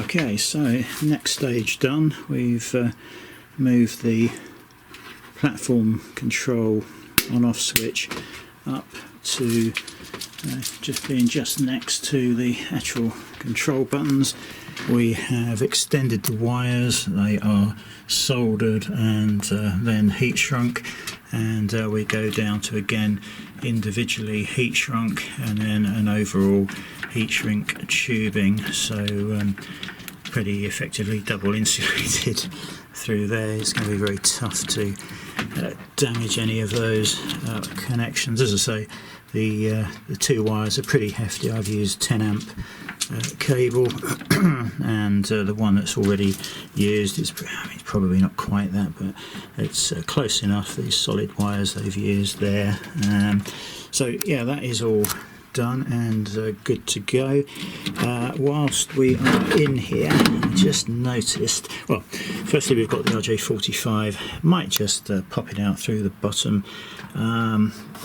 Okay, so next stage done. We've moved the platform control on-off switch up to just next to the actual control buttons. We have extended the wires, they are soldered and then heat shrunk, and we go down to again individually heat shrunk and then an overall heat shrink tubing, so pretty effectively double insulated through there. It's going to be very tough to damage any of those connections. As I say, the two wires are pretty hefty. I've used 10 amp cable and the one that's already used is probably not quite that, but it's close enough. These solid wires they've used there. So yeah, that is all done and good to go. Whilst we are in here, I just noticed, well, firstly we've got the RDL4040. Might just pop it out through the bottom,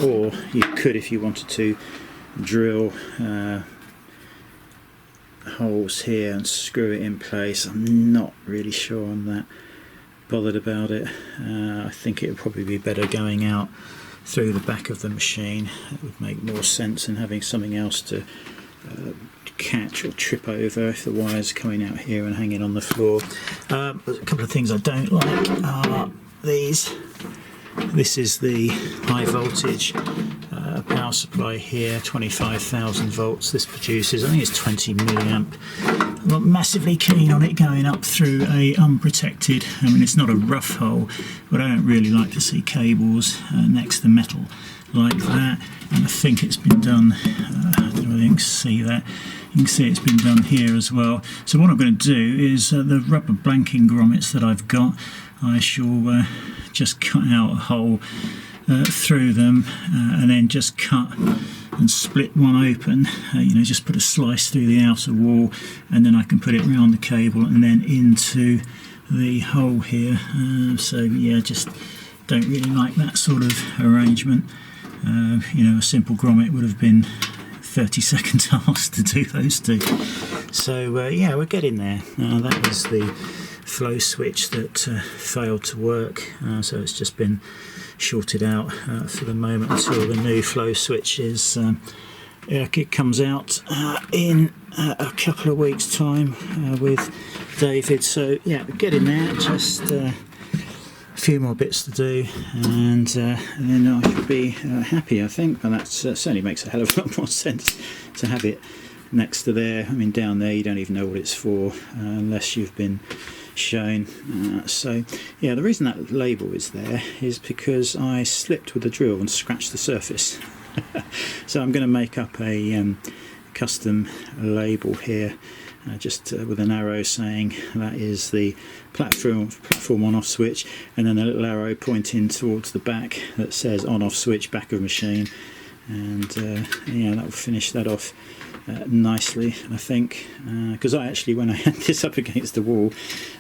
or you could, if you wanted to, drill holes here and screw it in place. I'm not really sure I'm that bothered about it. I think it would probably be better going out through the back of the machine. It would make more sense than having something else to catch or trip over if the wire's coming out here and hanging on the floor. There's a couple of things I don't like are these. This is the high voltage power supply here, 25,000 volts. This produces, I think it's 20 milliamp. I'm not massively keen on it going up through a unprotected, I mean it's not a rough hole, but I don't really like to see cables next to metal like that. And I think it's been done, I don't know if you can see that. You can see it's been done here as well. So what I'm going to do is the rubber blanking grommets that I've got, I shall just cut out a hole through them and then just cut and split one open, you know, just put a slice through the outer wall, and then I can put it around the cable and then into the hole here. So yeah, just don't really like that sort of arrangement. You know, a simple grommet would have been 30-second task to do those two. So yeah, we're getting there. That was the flow switch that failed to work, so it's just been shorted out for the moment until the new flow switch is it comes out in a couple of weeks time with David. So yeah, we're getting there, just a few more bits to do, and then I should be happy, I think. But that certainly makes a hell of a lot more sense to have it next to there. I mean, down there you don't even know what it's for unless you've been shown. So yeah, the reason that label is there is because I slipped with the drill and scratched the surface. So I'm going to make up a custom label here, just with an arrow saying that is the platform on-off switch, and then a little arrow pointing towards the back that says on-off switch, back of machine, and yeah, that will finish that off nicely, I think, because I actually, when I had this up against the wall,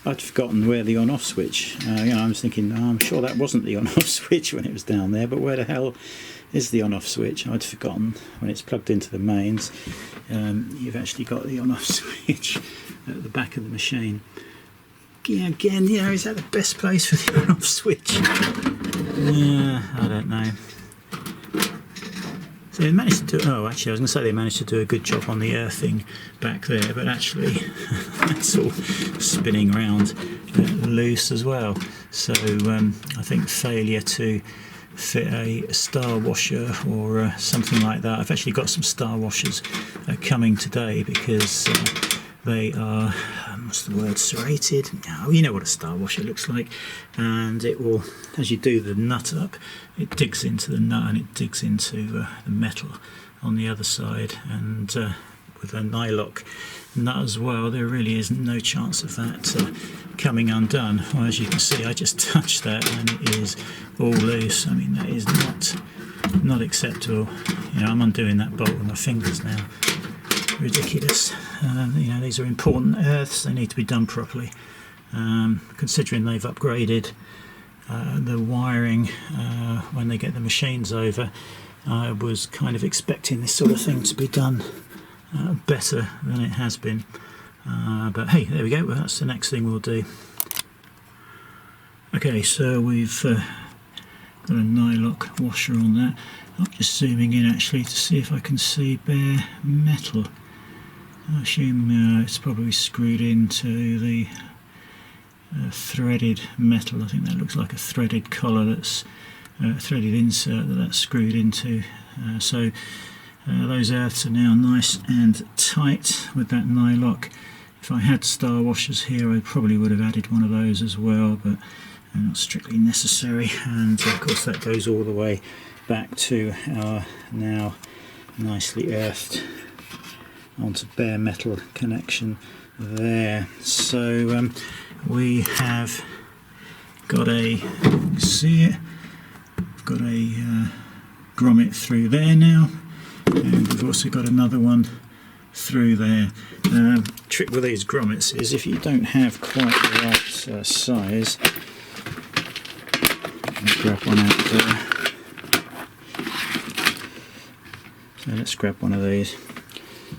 I'd forgotten where the on-off switch, you know, I was thinking, oh, I'm sure that wasn't the on-off switch when it was down there, but where the hell is the on-off switch? I'd forgotten. When it's plugged into the mains, you've actually got the on-off switch at the back of the machine. Yeah, again, you know, is that the best place for the on-off switch? Yeah, I don't know. So they managed to do, oh actually I was going to say they managed to do a good job on the earthing back there, but actually that's all spinning around loose as well. So I think failure to fit a star washer or something like that. I've actually got some star washers coming today because they are, what's the word, serrated? No, you know what a star washer looks like, and it will, as you do the nut up, it digs into the nut and it digs into the metal on the other side, and with a nylock nut as well, there really is no chance of that coming undone. Well, as you can see, I just touched that and it is all loose. I mean, that is not acceptable. You know, I'm undoing that bolt with my fingers now. Ridiculous. You know, these are important earths, they need to be done properly. Considering they've upgraded the wiring when they get the machines over, I was kind of expecting this sort of thing to be done better than it has been. But hey, there we go. Well, that's the next thing we'll do. Okay, so we've got a nylock washer on that. I'm just zooming in actually to see if I can see bare metal. I assume it's probably screwed into the threaded metal. I think that looks like a threaded collar, that's a threaded insert that's screwed into. So those earths are now nice and tight with that nylock. If I had star washers here, I probably would have added one of those as well, but not strictly necessary. And of course that goes all the way back to our now nicely earthed onto bare metal connection there. So we have got a, see it, we've got a grommet through there now, and we've also got another one through there. Trick with these grommets is if you don't have quite the right size, grab one out there. So let's grab one of these.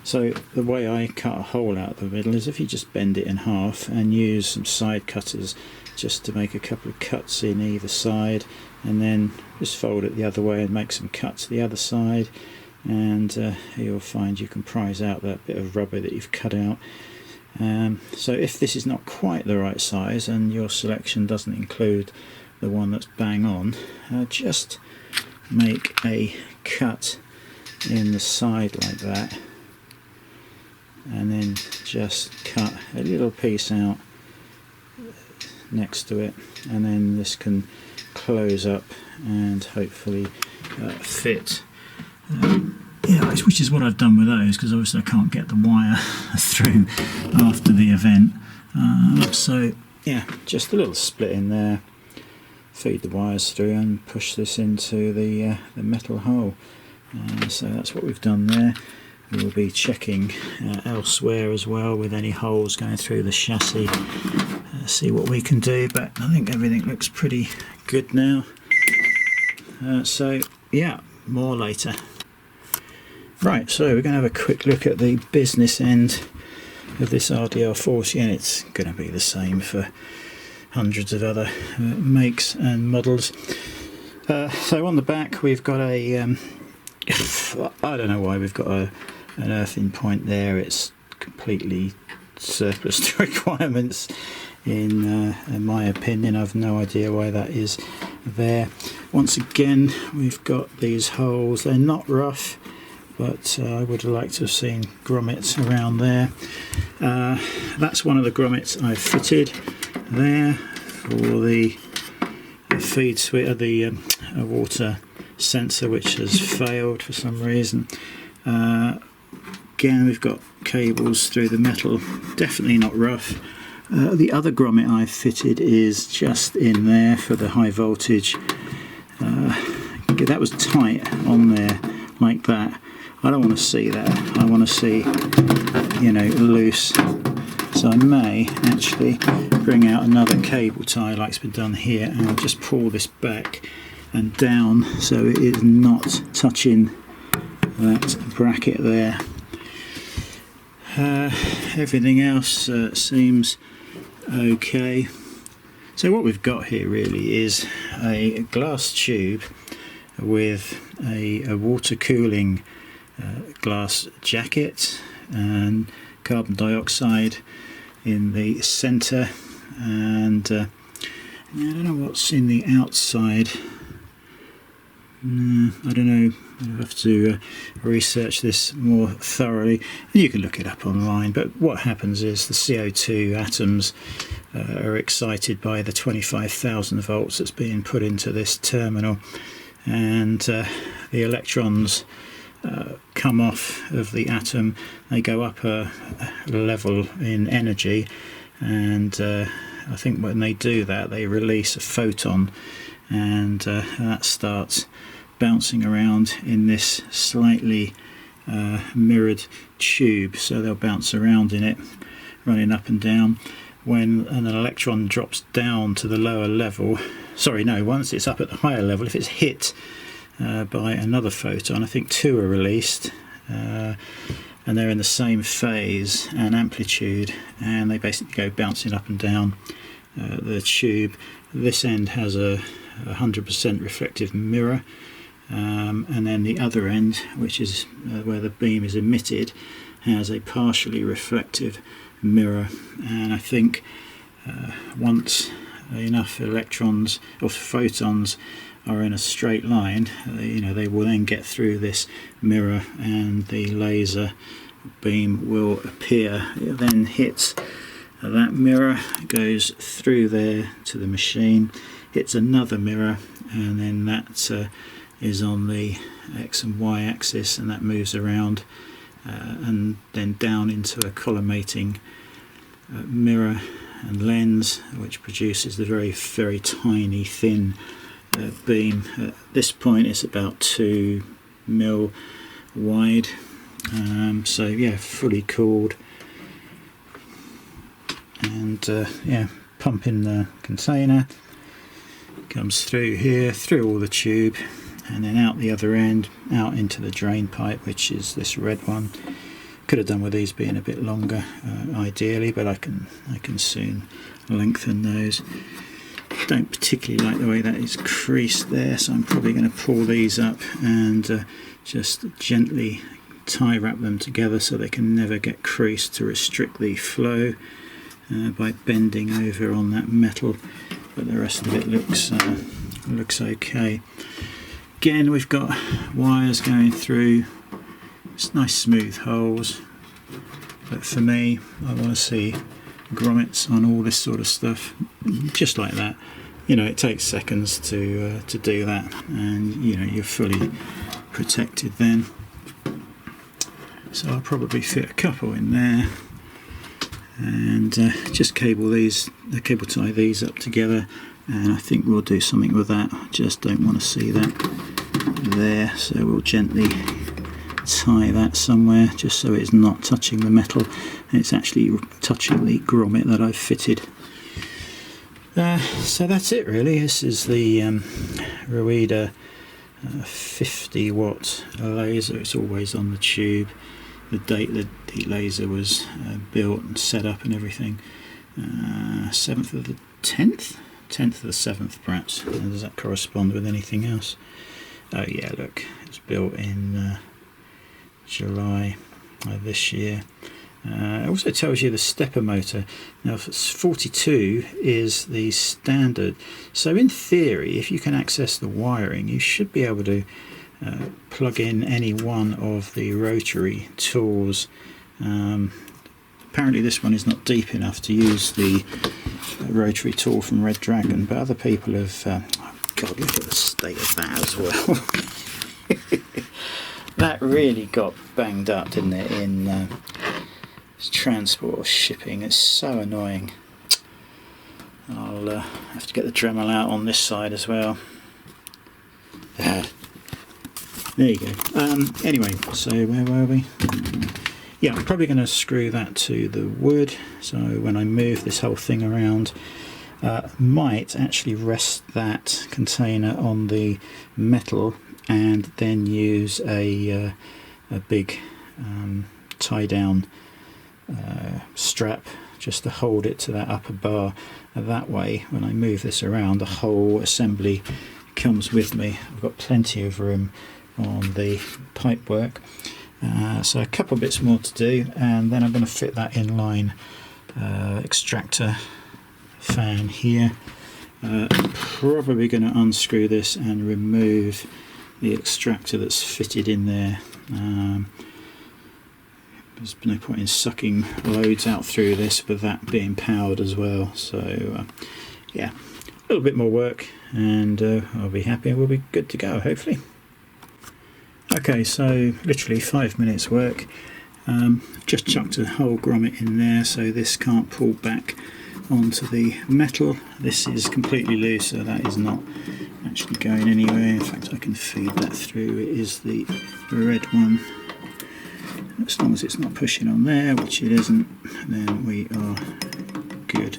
So the way I cut a hole out the middle is if you just bend it in half and use some side cutters just to make a couple of cuts in either side, and then just fold it the other way and make some cuts the other side, and you'll find you can prise out that bit of rubber that you've cut out. So if this is not quite the right size and your selection doesn't include the one that's bang on, just make a cut in the side like that, and then just cut a little piece out next to it, and then this can close up and hopefully fit. Yeah, which is what I've done with those, because obviously I can't get the wire through after the event. So yeah, just a little split in there, feed the wires through and push this into the metal hole. So that's what we've done there. We'll be checking elsewhere as well with any holes going through the chassis, see what we can do, but I think everything looks pretty good now. So yeah, more later. Right, so we're going to have a quick look at the business end of this RDL40, and it's going to be the same for hundreds of other makes and models. So on the back we've got a I don't know why we've got an earthing point there. It's completely surplus to requirements in my opinion. I've no idea why that is there. Once again, we've got these holes. They're not rough, but I would have liked to have seen grommets around there. That's one of the grommets I've fitted there for the feed switch, the water sensor, which has failed for some reason. Again, we've got cables through the metal, definitely not rough. The other grommet I've fitted is just in there for the high voltage. That was tight on there like that. I don't want to see that. I want to see, you know, loose. So I may actually bring out another cable tie like's been done here, and I'll just pull this back and down so it is not touching that bracket there. Everything else seems okay. So what we've got here really is a glass tube with a water cooling glass jacket and carbon dioxide in the center, and I don't know what's in the outside. I don't know. I'll have to research this more thoroughly. You can look it up online, but what happens is the CO2 atoms are excited by the 25,000 volts that's being put into this terminal, and the electrons come off of the atom. They go up a level in energy, and I think when they do that they release a photon, and that starts bouncing around in this slightly mirrored tube. So they'll bounce around in it, running up and down. When an electron drops down to the lower level, once it's up at the higher level, if it's hit by another photon, I think two are released, and they're in the same phase and amplitude, and they basically go bouncing up and down the tube. This end has a 100% reflective mirror, and then the other end, which is where the beam is emitted, has a partially reflective mirror. And I think once enough electrons or photons are in a straight line, they will then get through this mirror and the laser beam will appear. It then hits that mirror, goes through there to the machine, hits another mirror, and then that is on the X and Y axis, and that moves around and then down into a collimating mirror and lens, which produces the very, very tiny thin beam. At this point it's about 2 mil wide, so yeah, fully cooled, and yeah, pump in the container, comes through here, through all the tube, and then out the other end, out into the drain pipe, which is this red one. Could have done with these being a bit longer ideally, but I can soon lengthen those. Don't particularly like the way that is creased there, so I'm probably going to pull these up and just gently tie wrap them together so they can never get creased, to restrict the flow by bending over on that metal. But the rest of it looks okay. Again, we've got wires going through. It's nice smooth holes, but for me, I want to see grommets on all this sort of stuff, just like that. It takes seconds to do that, and you're fully protected then. So I'll probably fit a couple in there, and just cable tie these up together, and I think we'll do something with that. I just don't want to see that there, so we'll gently tie that somewhere just so it's not touching the metal and it's actually touching the grommet that I've fitted. So that's it really. This is the Ruida 50 watt laser. It's always on the tube. The date the laser was built and set up and everything, 7th of the 10th? 10th of the 7th perhaps. Does that correspond with anything else? Oh yeah, look, it's built in July this year. It also tells you the stepper motor. Now 42 is the standard, so in theory, if you can access the wiring, you should be able to plug in any one of the rotary tools. Apparently this one is not deep enough to use the rotary tool from Red Dragon, but other people have oh god, look at the state of that as well. That really got banged up, didn't it, in transport or shipping. It's so annoying. I'll have to get the Dremel out on this side as well. There you go. Anyway, so where were we? Yeah, I'm probably going to screw that to the wood, so when I move this whole thing around, might actually rest that container on the metal and then use a big tie down strap just to hold it to that upper bar. That way when I move this around, the whole assembly comes with me. I've got plenty of room on the pipe work, so a couple bits more to do, and then I'm going to fit that inline extractor fan here. Probably going to unscrew this and remove the extractor that's fitted in there. There's no point in sucking loads out through this with that being powered as well, so yeah, a little bit more work and I'll be happy and we'll be good to go, hopefully. Okay, so literally 5 minutes work. Just chucked a whole grommet in there so this can't pull back onto the metal. This is completely loose, so that is not actually going anywhere. In fact, I can feed that through. It is the red one. As long as it's not pushing on there, which it isn't, then we are good.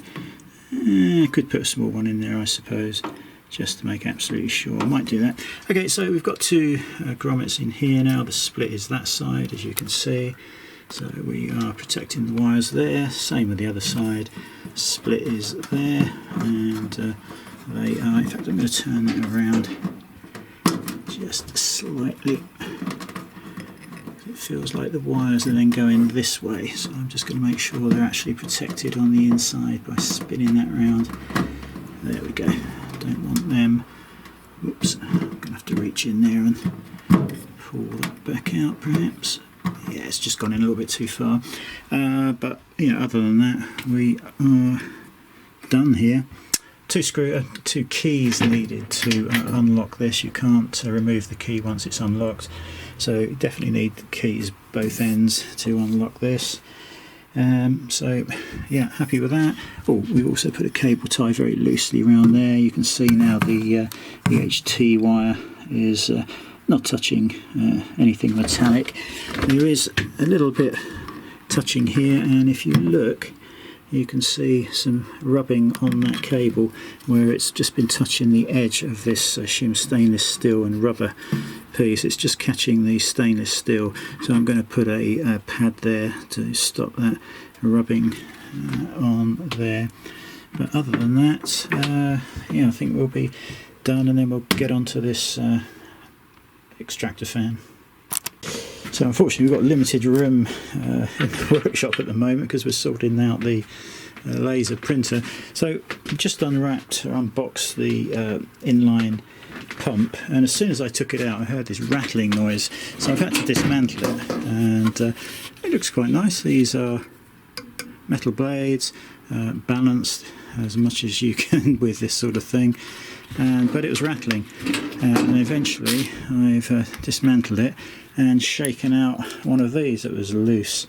Could put a small one in there, I suppose, just to make absolutely sure. I might do that. Okay, so we've got two grommets in here now. The split is that side, as you can see. So we are protecting the wires there, same with the other side. Split is there, and they are, in fact I'm going to turn that around just slightly. It feels like the wires are then going this way, so I'm just going to make sure they're actually protected on the inside by spinning that round. There we go, don't want them. Whoops, I'm going to have to reach in there and pull that back out perhaps. Yeah, it's just gone in a little bit too far, but you know, other than that we are done here. Two keys needed to unlock this. You can't remove the key once it's unlocked, so you definitely need the keys both ends to unlock this. So yeah, happy with that. Oh, we also put a cable tie very loosely around there. You can see now the HT wire is not touching anything metallic. There is a little bit touching here, and if you look you can see some rubbing on that cable where it's just been touching the edge of this, I assume, stainless steel and rubber piece. It's just catching the stainless steel, so I'm going to put a pad there to stop that rubbing on there. But other than that, yeah, I think we'll be done, and then we'll get onto this extractor fan. So unfortunately we've got limited room in the workshop at the moment because we're sorting out the laser printer. So just unwrapped or unboxed the inline pump, and as soon as I took it out I heard this rattling noise, so I've had to dismantle it, and it looks quite nice. These are metal blades, balanced as much as you can with this sort of thing, but it was rattling, and eventually I've dismantled it and shaken out one of these that was loose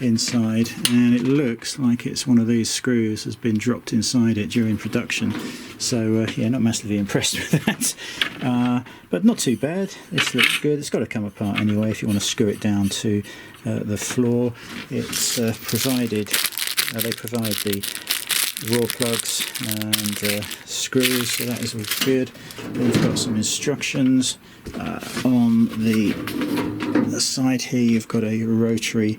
inside, and it looks like it's one of these screws has been dropped inside it during production. So yeah, not massively impressed with that, but not too bad. This looks good. It's got to come apart anyway if you want to screw it down to the floor. It's provided, they provide the raw plugs and screws, so that is all good. We've got some instructions on the side here. You've got a rotary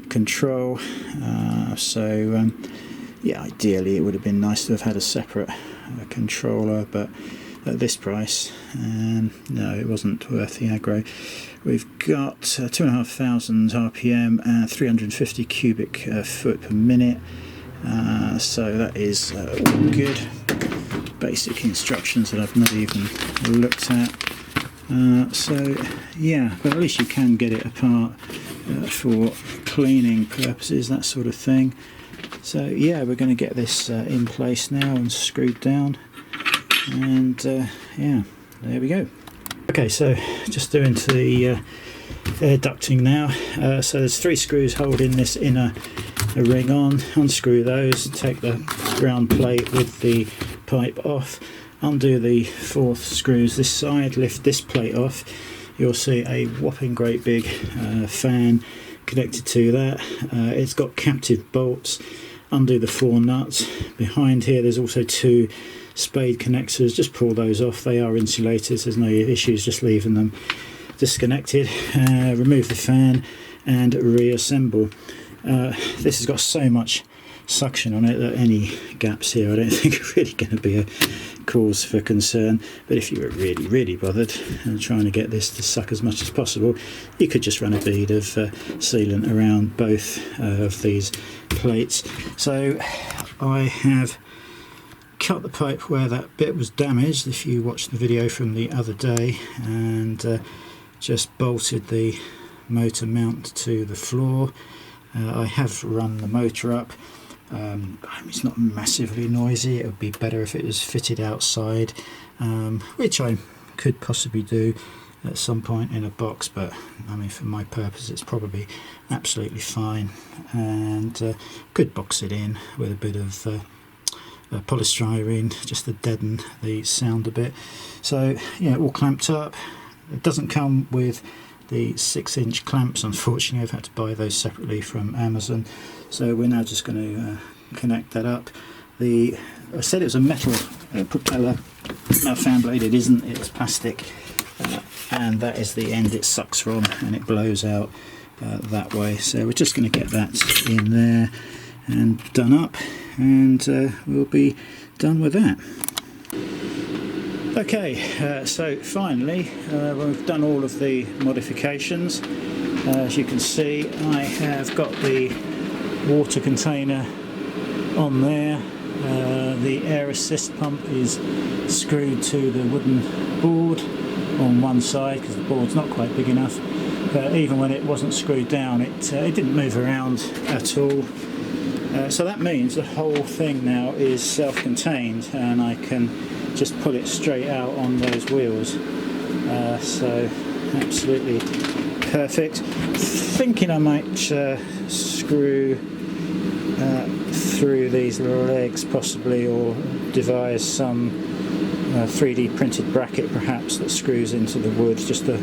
control, so yeah, ideally it would have been nice to have had a separate controller, but at this price, no, it wasn't worth the aggro. We've got 2,500 RPM and 350 cubic foot per minute. So that is all good. Basic instructions that I've not even looked at. So yeah, but at least you can get it apart for cleaning purposes, that sort of thing. So yeah, we're going to get this in place now and screwed down, and yeah, there we go. Okay, so just doing to the air ducting now. So there's 3 screws holding this inner ring on. Unscrew those, take the round plate with the pipe off, undo the 4th screws this side, lift this plate off. You'll see a whopping great big fan connected to that. It's got captive bolts. Undo the 4 nuts. Behind here there's also 2 spade connectors. Just pull those off, they are insulated, so there's no issues just leaving them disconnected. Remove the fan and reassemble. This has got so much suction on it that any gaps here I don't think are really going to be a cause for concern, but if you were really bothered and trying to get this to suck as much as possible, you could just run a bead of sealant around both of these plates. So I have cut the pipe where that bit was damaged, if you watched the video from the other day, and just bolted the motor mount to the floor. I have run the motor up. It's not massively noisy. It would be better if it was fitted outside, which I could possibly do at some point in a box, but I mean, for my purpose it's probably absolutely fine, and could box it in with a bit of polystyrene just to deaden the sound a bit. So yeah, all clamped up. It doesn't come with the 6-inch clamps, unfortunately. I've had to buy those separately from Amazon, so we're now just going to connect that up. I said it was a metal propeller fan blade. It isn't, it's plastic, and that is the end it sucks from, and it blows out that way. So we're just going to get that in there and done up, and we'll be done with that. Okay, so finally we've done all of the modifications. As you can see, I have got the water container on there. The air assist pump is screwed to the wooden board on one side because the board's not quite big enough. But even when it wasn't screwed down, it didn't move around at all. So that means the whole thing now is self-contained, and I can just pull it straight out on those wheels. So absolutely perfect. Thinking I might screw through these legs possibly, or devise some 3D printed bracket perhaps that screws into the wood just to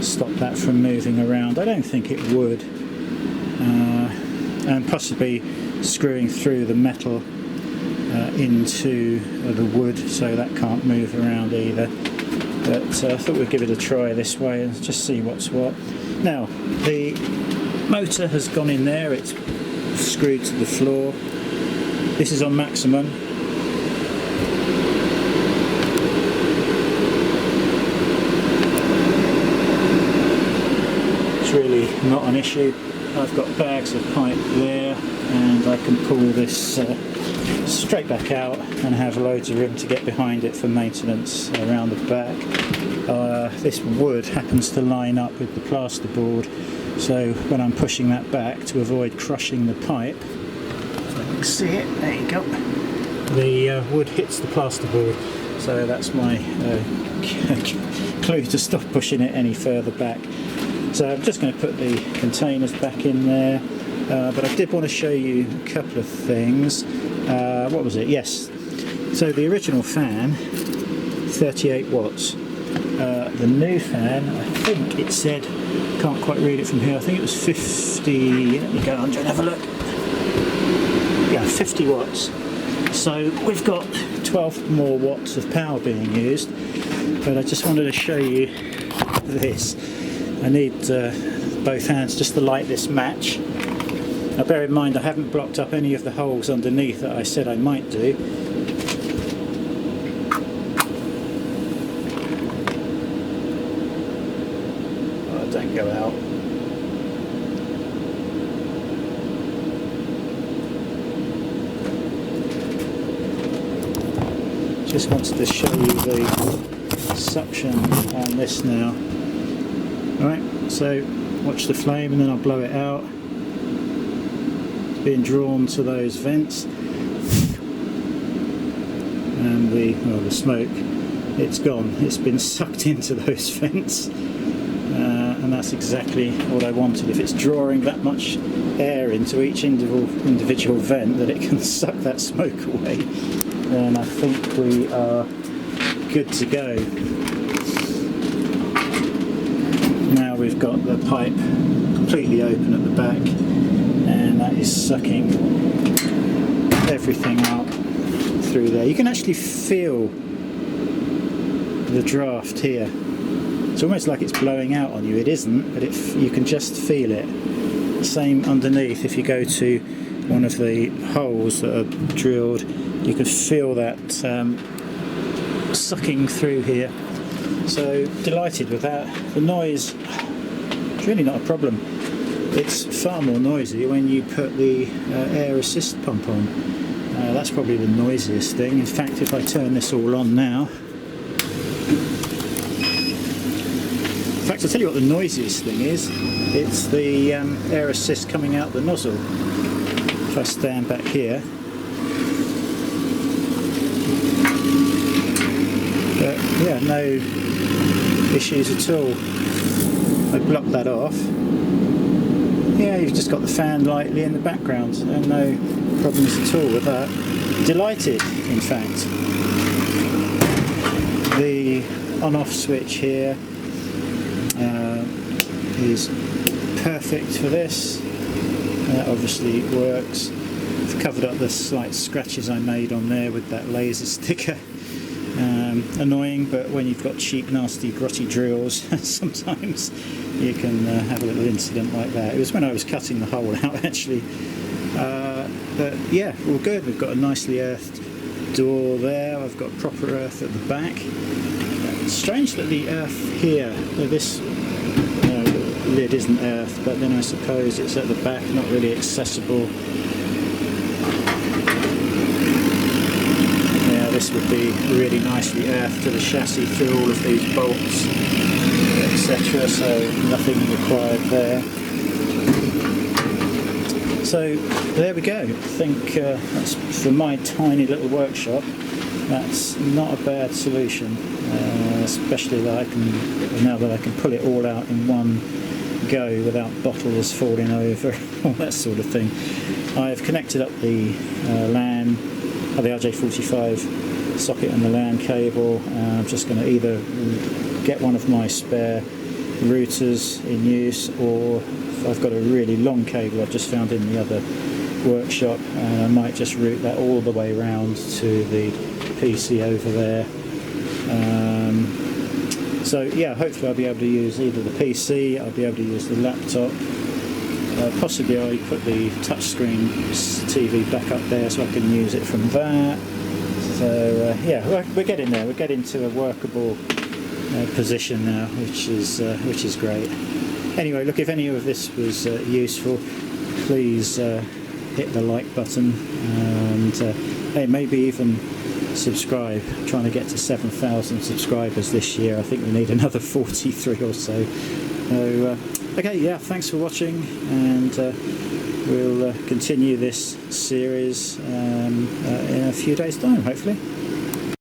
stop that from moving around. I don't think it would. And possibly screwing through the metal into the wood so that can't move around either. But I thought we'd give it a try this way and just see what's what. Now, the motor has gone in there, it's screwed to the floor. This is on maximum. It's really not an issue. I've got bags of pipe there, and I can pull this straight back out and have loads of room to get behind it for maintenance around the back. This wood happens to line up with the plasterboard, so when I'm pushing that back to avoid crushing the pipe, so you can see it, there you go, the wood hits the plasterboard, so that's my clue to stop pushing it any further back. So I'm just going to put the containers back in there, but I did want to show you a couple of things. What was it? Yes. So the original fan, 38 watts. The new fan, I think it said, can't quite read it from here, I think it was 50, let me go under and have a look. Yeah, 50 watts. So we've got 12 more watts of power being used, but I just wanted to show you this. I need both hands just to light this match. Now bear in mind I haven't blocked up any of the holes underneath that I said I might do. Oh, don't go out. Just wanted to show you the suction on this now. Alright, so watch the flame and then I'll blow it out. It's being drawn to those vents, and the smoke, it's gone. It's been sucked into those vents, and that's exactly what I wanted. If it's drawing that much air into each individual vent that it can suck that smoke away, then I think we are good to go. Now we've got the pipe completely open at the back, and that is sucking everything out through there. You can actually feel the draft here. It's almost like it's blowing out on you. It isn't, but you can just feel it. Same underneath. If you go to one of the holes that are drilled, you can feel that sucking through here. So delighted with that. The noise, it's really not a problem. It's far more noisy when you put the air assist pump on. That's probably the noisiest thing. In fact, if I turn this all on now, in fact, I'll tell you what the noisiest thing is. It's the air assist coming out the nozzle. If I stand back here, but yeah, no issues at all. I block that off. Yeah, you've just got the fan lightly in the background, and no problems at all with that. Delighted, in fact. The on-off switch here is perfect for this. That obviously works. I've covered up the slight scratches I made on there with that laser sticker. Annoying, but when you've got cheap, nasty, grotty drills, sometimes you can have a little incident like that. It was when I was cutting the hole out, actually. But yeah, all good. We've got a nicely earthed door there. I've got proper earth at the back. Strange that the earth here, this lid isn't earth, but then I suppose it's at the back, not really accessible. This would be really nicely earthed to the chassis through all of these bolts, etc. So nothing required there. So there we go. I think that's, for my tiny little workshop, that's not a bad solution. Especially that now that I can pull it all out in one go without bottles falling over, all that sort of thing. I've connected up the LAN, the RJ45 socket and the LAN cable. I'm just going to either get one of my spare routers in use, or if I've got a really long cable I've just found in the other workshop, I might just route that all the way around to the PC over there. So yeah, hopefully I'll be able to use either the PC, I'll be able to use the laptop, possibly I'll put the touchscreen TV back up there so I can use it from that. So yeah, we're getting there. We're getting to a workable position now, which is great. Anyway, look, if any of this was useful, please hit the like button, and hey, maybe even subscribe. I'm trying to get to 7,000 subscribers this year. I think we need another 43 or so. So okay, yeah, thanks for watching, and we'll continue this series in a few days' time, hopefully.